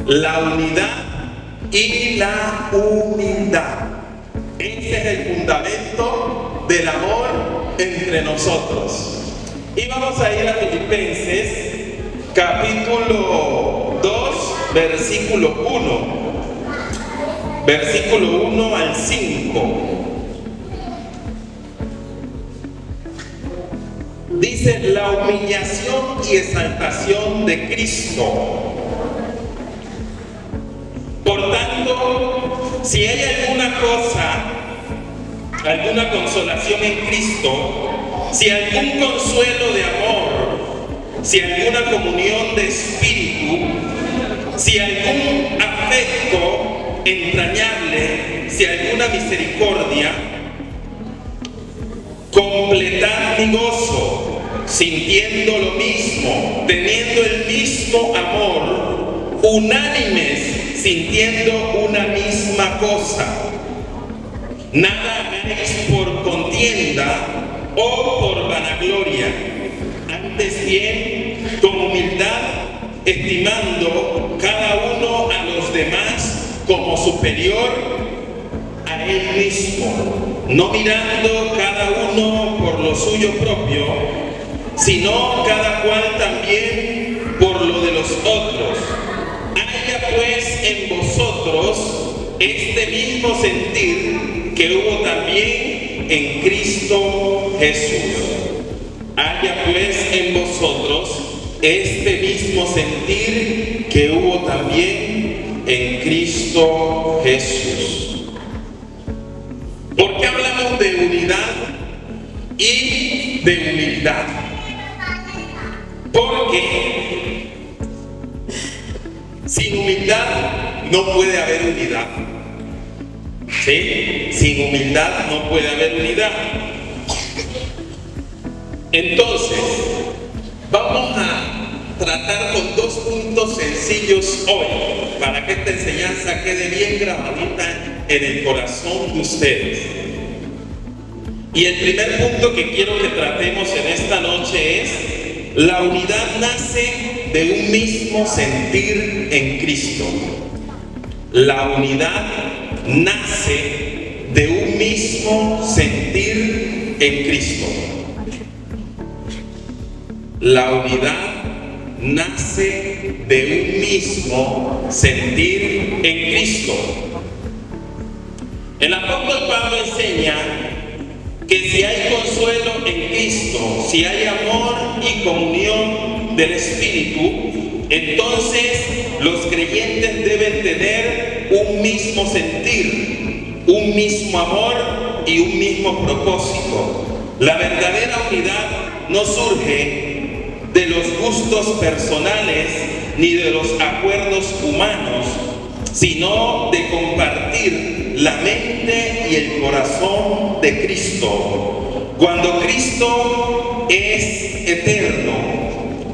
la unidad y la humildad. Ese es el fundamento del amor entre nosotros. Y vamos a ir a Filipenses, capítulo 2, versículo 1 al 5. Dice: la humillación y exaltación de Cristo. Por tanto, si hay alguna cosa, alguna consolación en Cristo, si algún consuelo de amor, si alguna comunión de espíritu, si algún afecto entrañable, si alguna misericordia, completad mi gozo, sintiendo lo mismo, teniendo el mismo amor, unánimes, sintiendo una misma cosa. Nada hagáis por contienda o por vanagloria, antes bien con humildad, estimando cada uno a los demás como superior a él mismo, no mirando cada uno por lo suyo propio, sino cada cual también por lo de los otros. Haya pues en vosotros este mismo sentir que hubo también en Cristo Jesús. Haya pues en vosotros este mismo sentir que hubo también en Cristo Jesús. ¿Por qué hablamos de unidad y de humildad? Porque sin humildad no puede haber unidad. ¿Sí? Sin humildad no puede haber unidad. Entonces, vamos a tratar con dos puntos sencillos hoy, para que esta enseñanza quede bien grabadita en el corazón de ustedes. Y el primer punto que quiero que tratemos en esta noche es: la unidad nace de un mismo sentir en Cristo. La unidad nace de un mismo sentir en Cristo. La unidad nace de un mismo sentir en Cristo. El apóstol Pablo enseña que si hay consuelo en Cristo, si hay amor y comunión del Espíritu, entonces los creyentes deben tener un mismo sentir, un mismo amor y un mismo propósito. La verdadera unidad no surge de los gustos personales ni de los acuerdos humanos, sino de compartir la mente y el corazón de Cristo. Cuando Cristo es eterno,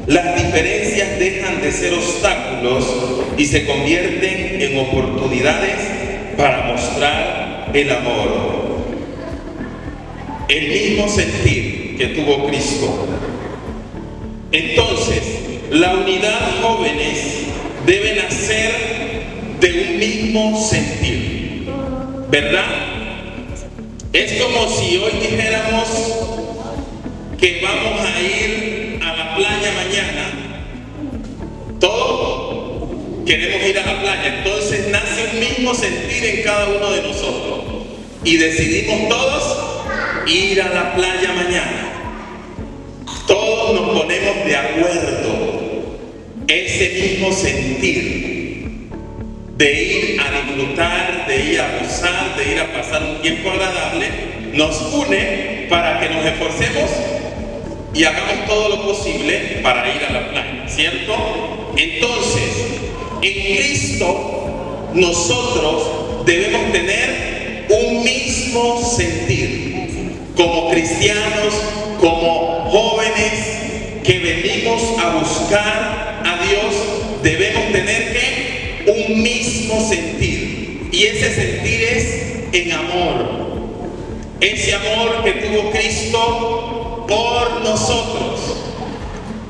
las diferencias dejan de ser obstáculos y se convierten en oportunidades para mostrar el amor. El mismo sentir que tuvo Cristo. Entonces, la unidad, jóvenes, debe nacer de un mismo sentir, ¿verdad? Es como si hoy dijéramos que vamos a ir a la playa mañana. Todos queremos ir a la playa, entonces nace un mismo sentir en cada uno de nosotros y decidimos todos ir a la playa mañana. Todos nos ponemos de acuerdo. Ese mismo sentir de ir a disfrutar, de ir a gozar, de ir a pasar un tiempo agradable, nos une para que nos esforcemos y hagamos todo lo posible para ir a la playa, ¿cierto? Entonces, en Cristo nosotros debemos tener un mismo sentir. Como cristianos, como jóvenes que venimos a buscar a Dios, debemos tener un mismo sentir. Y ese sentir es en amor. Ese amor que tuvo Cristo por nosotros.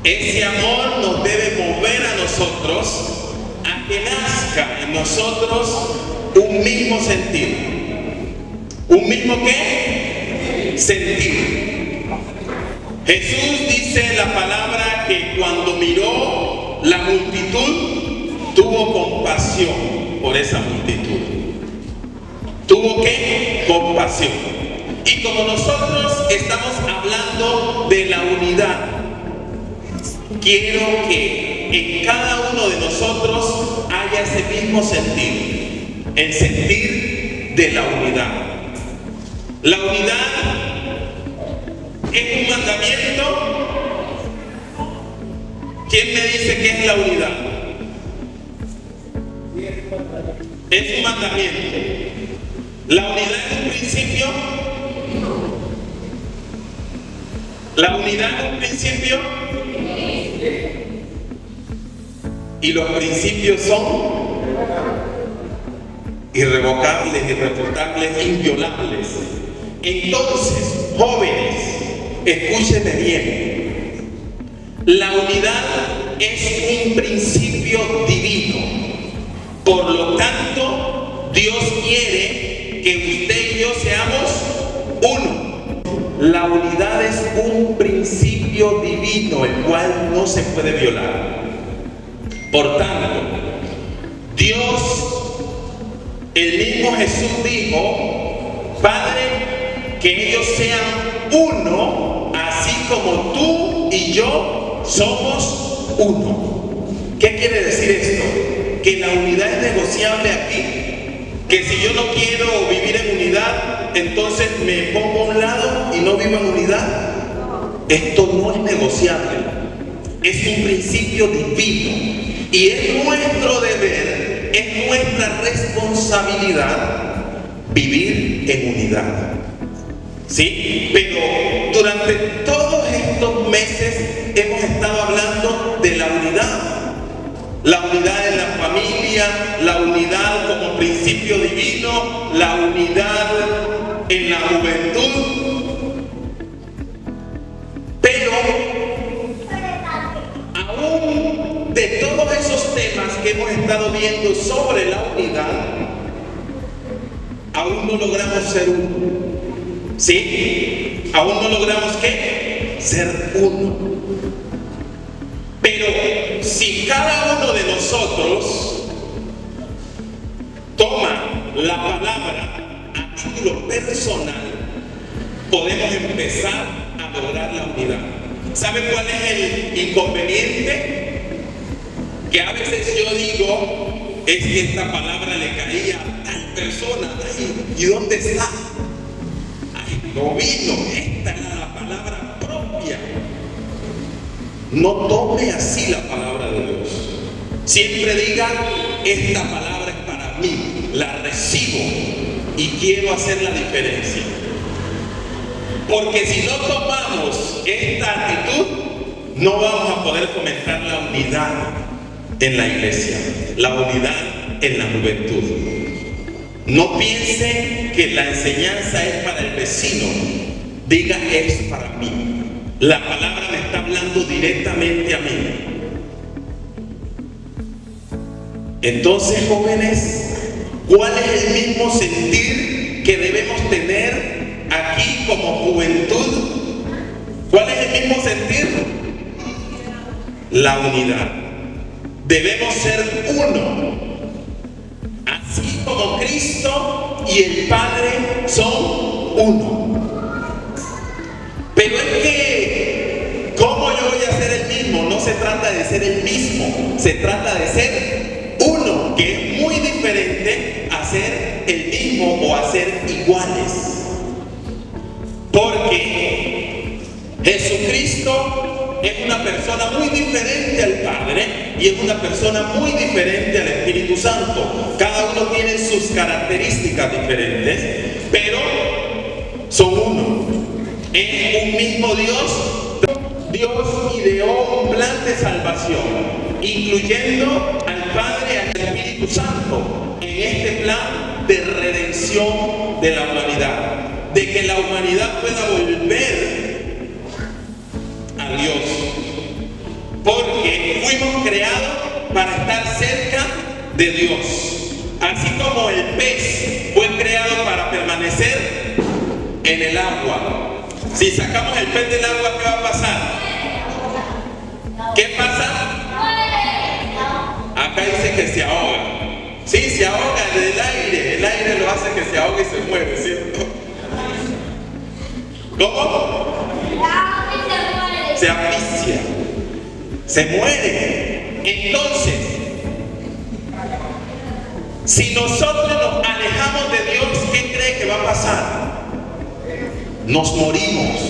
Ese amor nos debe mover a nosotros a que nazca nazca en nosotros un mismo sentir. ¿Un mismo qué? Sentir. Jesús dice en la palabra que cuando miró la multitud, tuvo compasión por esa multitud. ¿Tuvo qué? Compasión. Y como nosotros estamos hablando de la unidad, quiero que en cada uno de nosotros haya ese mismo sentir, el sentir de la unidad. La unidad es un mandamiento. ¿Quién me dice qué es la unidad? Es un mandamiento. ¿La unidad es un principio? ¿La unidad es un principio? Y los principios son irrevocables, irrefutables, inviolables. Entonces, jóvenes, escúchenme bien. La unidad es un principio divino. Por lo tanto, Dios quiere que usted y yo seamos uno. La unidad es un principio divino, el cual no se puede violar. Por tanto, Dios, el mismo Jesús dijo: Padre, que ellos sean uno, así como tú y yo somos uno. ¿Qué quiere decir esto? Que la unidad es negociable aquí. Que si yo no quiero vivir en unidad, entonces me pongo a un lado y no vivo en unidad. Esto no es negociable. Es un principio divino. Y es nuestro deber, es nuestra responsabilidad vivir en unidad. ¿Sí? Pero durante todos estos meses hemos estado hablando de la unidad. La unidad en la familia, la unidad como principio divino, la unidad en la juventud. Pero aún de todos esos temas que hemos estado viendo sobre la unidad, aún no logramos ser uno. ¿Sí? Aún no logramos ¿qué? Ser uno. Pero si cada uno de nosotros toma la palabra a título personal, podemos empezar a lograr la unidad. ¿Sabe cuál es el inconveniente? Que a veces yo digo, es que esta palabra le caía a tal persona. Ay, ¿y dónde está? Ay, no vino, esta era la palabra propia. No tome así la palabra de Dios. Siempre diga, esta palabra es para mí, la recibo y quiero hacer la diferencia. Porque si no tomamos esta actitud, no vamos a poder fomentar la unidad en la iglesia, la unidad en la juventud. No piense que la enseñanza es para el vecino, diga, es para mí. La palabra me está hablando directamente a mí. Entonces, jóvenes, ¿cuál es el mismo sentir que debemos tener aquí como juventud? ¿Cuál es el mismo sentir? La unidad. Debemos ser uno. Así como Cristo y el Padre son uno. Pero es que, ¿cómo yo voy a ser el mismo? No se trata de ser el mismo, se trata de ser uno, que es muy diferente a ser el mismo o a ser iguales. Porque Jesucristo es una persona muy diferente al Padre y es una persona muy diferente al Espíritu Santo. Cada uno tiene sus características diferentes, pero son uno. Es un mismo Dios. Dios ideó un plan de salvación, incluyendo al Padre y al Espíritu Santo, en este plan de redención de la humanidad, de que la humanidad pueda volver a Dios, porque fuimos creados para estar cerca de Dios. Así como el pez fue creado para permanecer en el agua. Si sacamos el pez del agua, ¿qué va a pasar? ¿Qué pasa? Acá dice que se ahoga. Sí, se ahoga del aire. El aire lo hace que se ahogue y se muere, ¿cierto? ¿Cómo? Se asfixia. Se muere. Entonces, si nosotros nos alejamos de Dios, ¿qué cree que va a pasar? Nos morimos.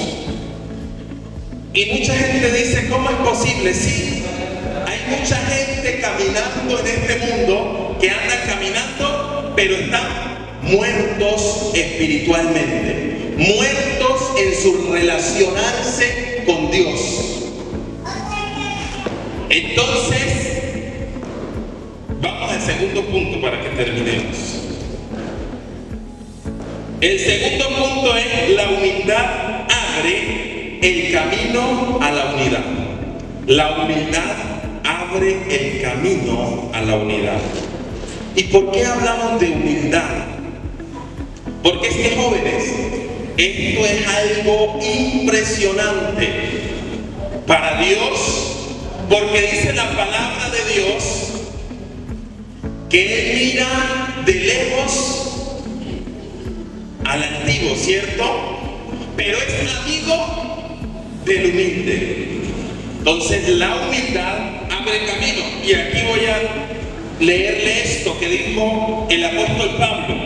Y mucha gente dice, ¿cómo es posible? Sí, hay mucha gente caminando en este mundo que andan caminando, pero están muertos espiritualmente, muertos en su relacionarse con Dios. Entonces, vamos al segundo punto para que terminemos. El segundo punto es: la humildad abre el camino a la unidad. La humildad abre el camino a la unidad. ¿Y por qué hablamos de humildad? Porque es que, jóvenes, esto es algo impresionante para Dios, porque dice la palabra de Dios que Él mira de lejos al altivo, ¿cierto? Pero es amigo del humilde. Entonces la humildad abre camino. Y aquí voy a leerle esto que dijo el apóstol Pablo: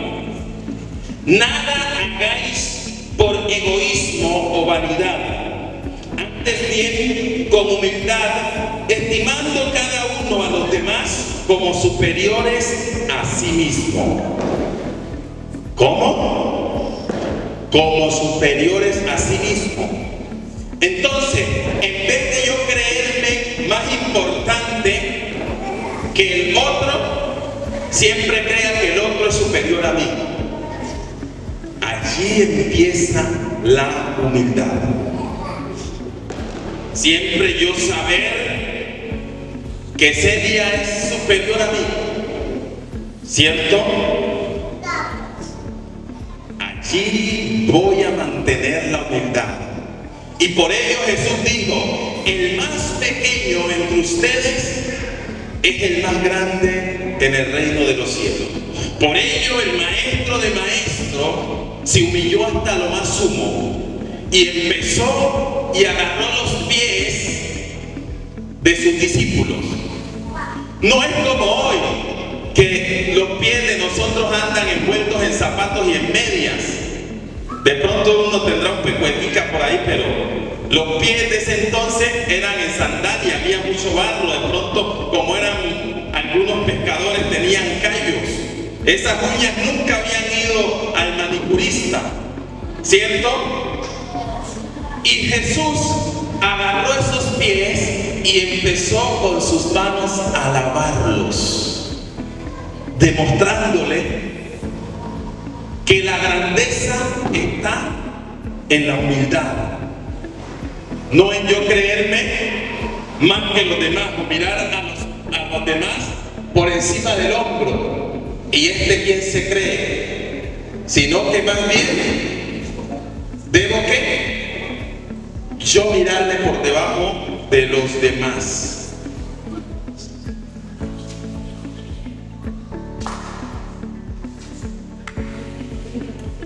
nada hagáis por egoísmo o vanidad, antes bien con humildad, estimando cada uno a los demás como superiores a sí mismo. ¿Cómo? Como superiores a sí mismo. Entonces, en vez de yo creerme más importante que el otro, siempre crea que el otro es superior a mí. Allí empieza la humildad. Siempre yo saber que Celia es superior a mí, ¿cierto? Allí voy a mantener la humildad. Y por ello Jesús dijo: el más pequeño entre ustedes es el más grande en el reino de los cielos. Por ello el maestro de maestros se humilló hasta lo más sumo y empezó y agarró los pies de sus discípulos. No es como hoy, que los pies de nosotros andan envueltos en zapatos y en medias. De pronto uno tendrá un pecuetica por ahí, pero los pies de ese entonces eran en sandalia, había mucho barro. De pronto, como eran algunos pescadores, tenían callos. Esas uñas nunca habían ido al manicurista, ¿cierto? Y Jesús agarró esos pies y empezó con sus manos a lavarlos, demostrándole que la grandeza está en la humildad, no en yo creerme más que los demás o mirar a los demás por encima del hombro. ¿Y quién se cree? Sino que más bien debo que yo mirarle por debajo de los demás.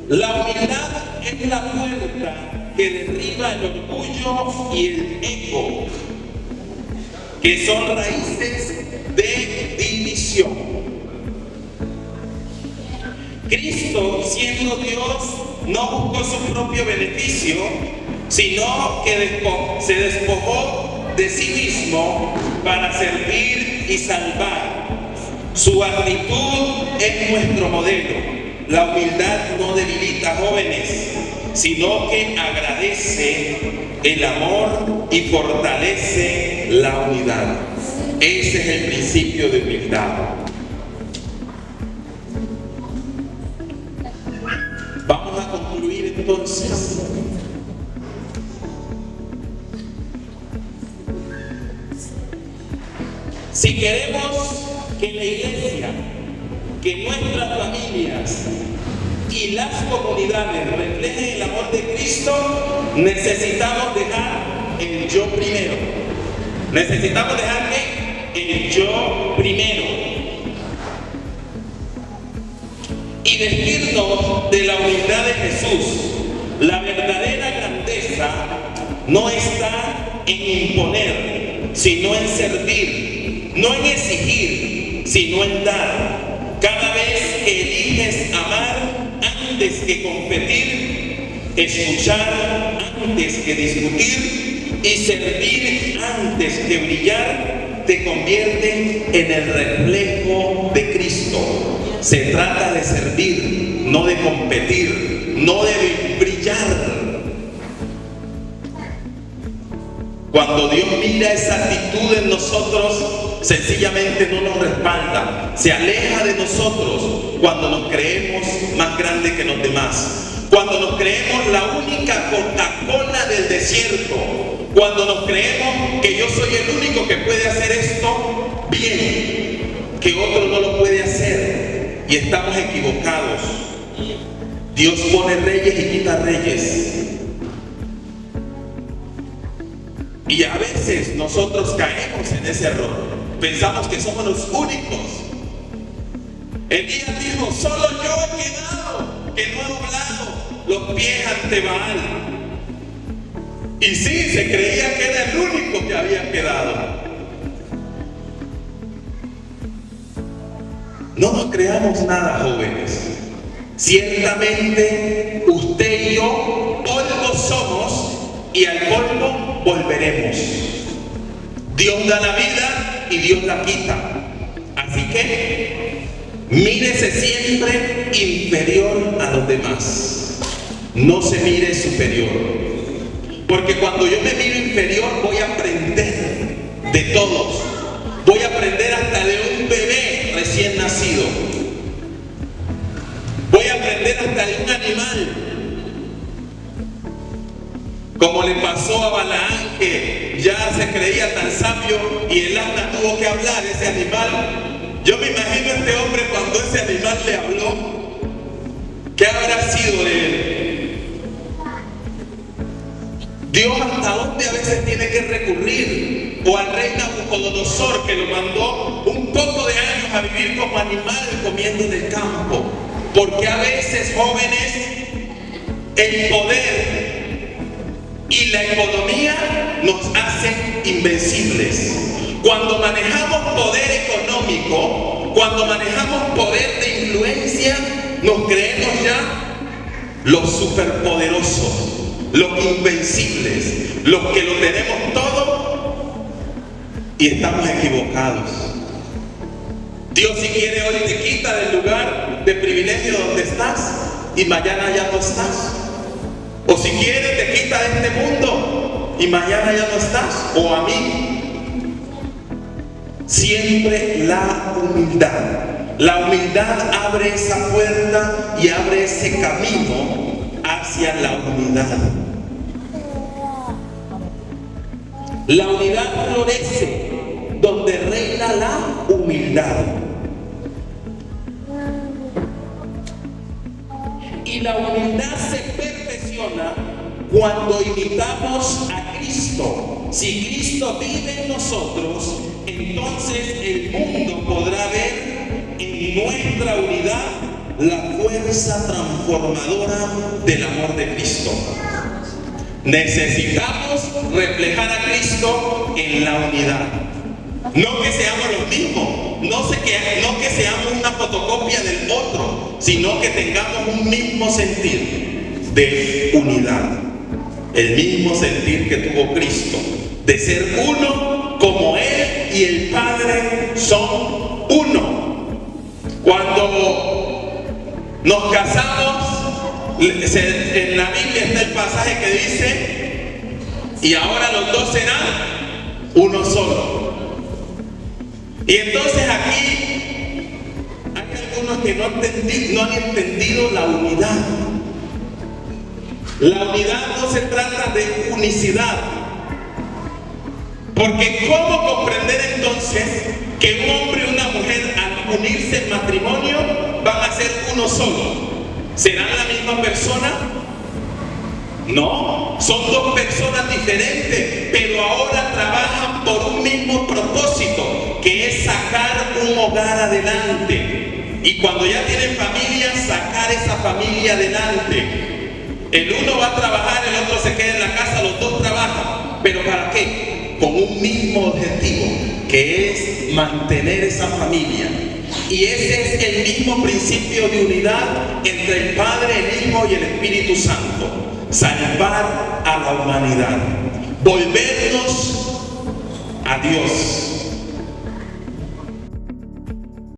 La humildad es la puerta que derriba el orgullo y el ego, que son raíces de división. Cristo, siendo Dios, no buscó su propio beneficio, sino que se despojó de sí mismo para servir y salvar. Su actitud es nuestro modelo. La humildad no debilita, jóvenes, sino que agradece el amor y fortalece la unidad. Ese es el principio de humildad. Vamos a concluir entonces. Si queremos que la iglesia, que nuestras familias y las comunidades reflejen el amor de Cristo, necesitamos dejar el yo primero. Necesitamos dejar el yo primero. Y vestirnos de la humildad de Jesús. La verdadera grandeza no está en imponer, sino en servir. No en exigir, sino en dar. Cada vez que eliges amar antes que competir, escuchar antes que discutir y servir antes que brillar, te convierte en el reflejo de Cristo. Se trata de servir, no de competir, no de brillar. Cuando Dios mira esa actitud en nosotros, sencillamente no nos respalda, se aleja de nosotros cuando nos creemos más grandes que los demás, cuando nos creemos la única Coca-Cola del desierto, cuando nos creemos que yo soy el único que puede hacer esto bien, que otro no lo puede hacer, y estamos equivocados. Dios pone reyes y quita reyes. Y a veces nosotros caemos en ese error. Pensamos que somos los únicos. Elías dijo: solo yo he quedado, que no he doblado los pies ante Baal. Y sí, se creía que era el único que había quedado. No nos creamos nada, jóvenes. Ciertamente usted y yo polvo somos y al polvo volveremos. Dios da la vida y Dios la quita. Así que mírese siempre inferior a los demás. No se mire superior. Porque cuando yo me miro inferior voy a aprender de todos. Voy a aprender hasta de un bebé recién nacido. Voy a aprender hasta de un animal. Como le pasó a Balaán, que ya se creía tan sabio y el asna tuvo que hablar, ese animal. Yo me imagino a este hombre cuando ese animal le habló. ¿Qué habrá sido de él? Dios hasta dónde a veces tiene que recurrir. O al rey Nabucodonosor, que lo mandó un poco de años a vivir como animal comiendo del campo. Porque a veces, jóvenes, el poder y la economía nos hacen invencibles. Cuando manejamos poder económico, cuando manejamos poder de influencia, nos creemos ya los superpoderosos, los invencibles, los que lo tenemos todo, y estamos equivocados. Dios, si quiere, hoy te quita del lugar de privilegio donde estás y mañana ya no estás. O si quiere, te quita de este mundo y mañana ya no estás. O a mí. Siempre la humildad. La humildad abre esa puerta y abre ese camino hacia la unidad. La unidad florece donde reina la humildad. Y la humildad se perfecciona cuando imitamos a Cristo. Si Cristo vive en nosotros, entonces el mundo podrá ver en nuestra unidad la fuerza transformadora del amor de Cristo. Necesitamos reflejar a Cristo en la unidad. No que seamos los mismos, no que seamos una fotocopia del otro, sino que tengamos un mismo sentir de unidad. El mismo sentir que tuvo Cristo, de ser uno como Él y el Padre son uno. Cuando nos casamos, en la Biblia está el pasaje que dice: y ahora los dos serán uno solo. Y entonces aquí hay algunos que no han entendido la unidad. La unidad no se trata de unicidad. Porque ¿cómo comprender entonces que un hombre y una mujer al unirse en matrimonio van a ser uno solo. ¿Serán la misma persona? No, son dos personas diferentes, pero ahora trabajan por un mismo propósito, que es sacar un hogar adelante. Y cuando ya tienen familia, sacar esa familia adelante. El uno va a trabajar, el otro se queda en la casa, los dos trabajan. ¿Pero para qué? Con un mismo objetivo, que es mantener esa familia. Y ese es el mismo principio de unidad entre el Padre, el Hijo y el Espíritu Santo. Salvar a la humanidad, volvernos a Dios.